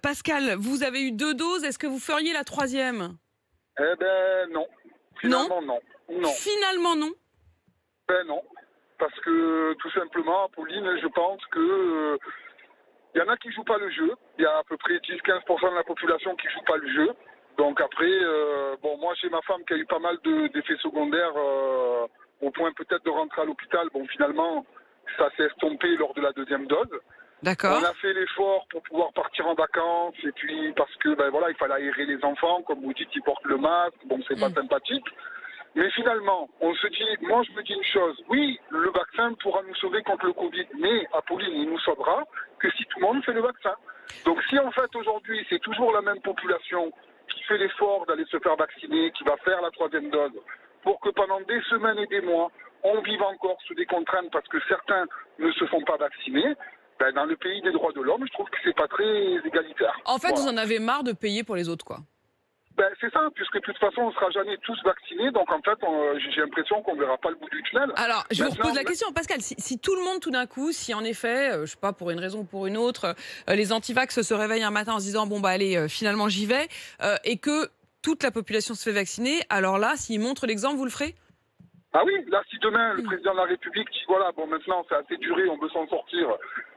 Pascal, vous avez eu 2 doses, est-ce que vous feriez la 3e? Eh ben non. Finalement non. Non. Finalement non. Ben non. Parce que tout simplement, Pauline, je pense que y en a qui jouent pas le jeu. Il y a à peu près 10-15% de la population qui joue pas le jeu. Donc après, moi j'ai ma femme qui a eu pas mal d'effets secondaires au point peut-être de rentrer à l'hôpital. Bon, finalement, ça s'est estompé lors de la 2e dose. D'accord. On a fait l'effort pour pouvoir partir en vacances et puis parce que il fallait aérer les enfants, comme vous dites, ils portent le masque, bon c'est pas sympathique. Mais finalement, moi je me dis une chose, oui, le vaccin pourra nous sauver contre le Covid, mais Apolline, il nous sauvera que si tout le monde fait le vaccin. Donc si en fait aujourd'hui c'est toujours la même population qui fait l'effort d'aller se faire vacciner, qui va faire la 3e dose, pour que pendant des semaines et des mois, on vive encore sous des contraintes parce que certains ne se font pas vacciner, dans le pays des droits de l'homme, je trouve que c'est pas très égalitaire. En fait, vous en avez marre de payer pour les autres, quoi. C'est ça, puisque de toute façon, on ne sera jamais tous vaccinés, donc en fait, j'ai l'impression qu'on ne verra pas le bout du tunnel. Alors, je vous repose la question, Pascal, si tout le monde, tout d'un coup, si en effet, je sais pas, pour une raison ou pour une autre, les antivax se réveillent un matin en se disant, bon, bah allez, finalement j'y vais, et que toute la population se fait vacciner, alors là, s'ils montrent l'exemple, vous le ferez? Ah oui, là, si demain, le président de la République dit, voilà, bon, maintenant, c'est assez duré, on veut s'en sortir,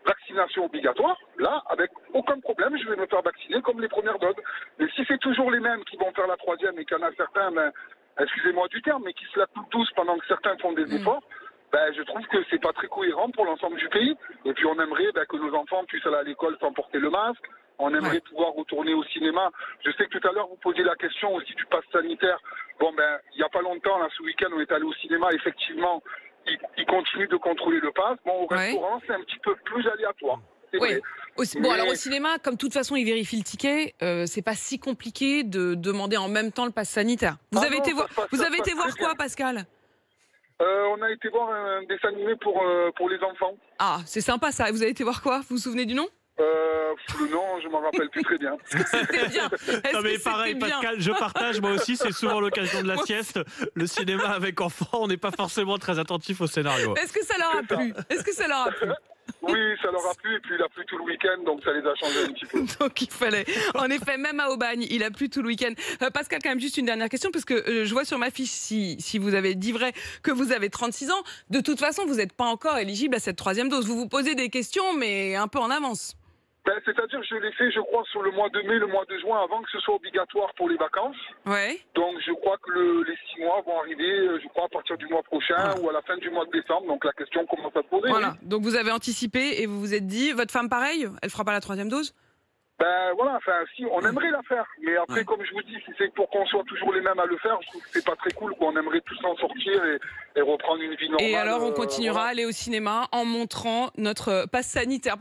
vaccination obligatoire, là, avec aucun problème, je vais me faire vacciner comme les premières doses. Mais si c'est toujours les mêmes qui vont faire la 3e et qu'il y en a certains, excusez-moi du terme, mais qui se la coupent tous pendant que certains font des efforts, je trouve que c'est pas très cohérent pour l'ensemble du pays. Et puis on aimerait que nos enfants puissent aller à l'école sans porter le masque. On aimerait pouvoir retourner au cinéma. Je sais que tout à l'heure, vous posiez la question aussi du pass sanitaire. Bon, il n'y a pas longtemps, là, ce week-end, on est allé au cinéma. Effectivement, ils continuent de contrôler le pass. Bon, au restaurant, c'est un petit peu plus aléatoire. Oui. Bon, alors au cinéma, comme de toute façon, ils vérifient le ticket, c'est pas si compliqué de demander en même temps le pass sanitaire. Vous avez été voir quoi, Pascal? On a été voir un dessin animé pour les enfants. Ah, c'est sympa ça. Vous avez été voir quoi? Vous vous souvenez du nom? Le nom, je m'en rappelle plus très bien. C'était bien. Non mais pareil, Pascal, je partage, moi aussi, c'est souvent l'occasion de la sieste. Le cinéma avec enfants, on n'est pas forcément très attentif au scénario. Est-ce que ça leur a plu? Oui, ça leur a plu, et puis il a plu tout le week-end, donc ça les a changés un petit peu. Donc il fallait. En effet, même à Aubagne, il a plu tout le week-end. Pascal, quand même, juste une dernière question, parce que je vois sur ma fiche, si vous avez dit vrai, que vous avez 36 ans, de toute façon, vous n'êtes pas encore éligible à cette 3e dose. Vous vous posez des questions, mais un peu en avance. C'est-à-dire que je l'ai fait, je crois, sur le mois de mai, le mois de juin, avant que ce soit obligatoire pour les vacances. Ouais. Donc je crois que les 6 mois vont arriver, je crois, à partir du mois prochain ou à la fin du mois de décembre. Donc la question commence à se poser. Voilà. Oui. Donc vous avez anticipé et vous vous êtes dit, votre femme pareil, elle fera pas la 3e dose? Si, on aimerait la faire. Mais après, comme je vous dis, si c'est pour qu'on soit toujours les mêmes à le faire, je trouve que c'est pas très cool, quoi. On aimerait tous en sortir et reprendre une vie normale. Et alors, on continuera à aller au cinéma en montrant notre passe sanitaire.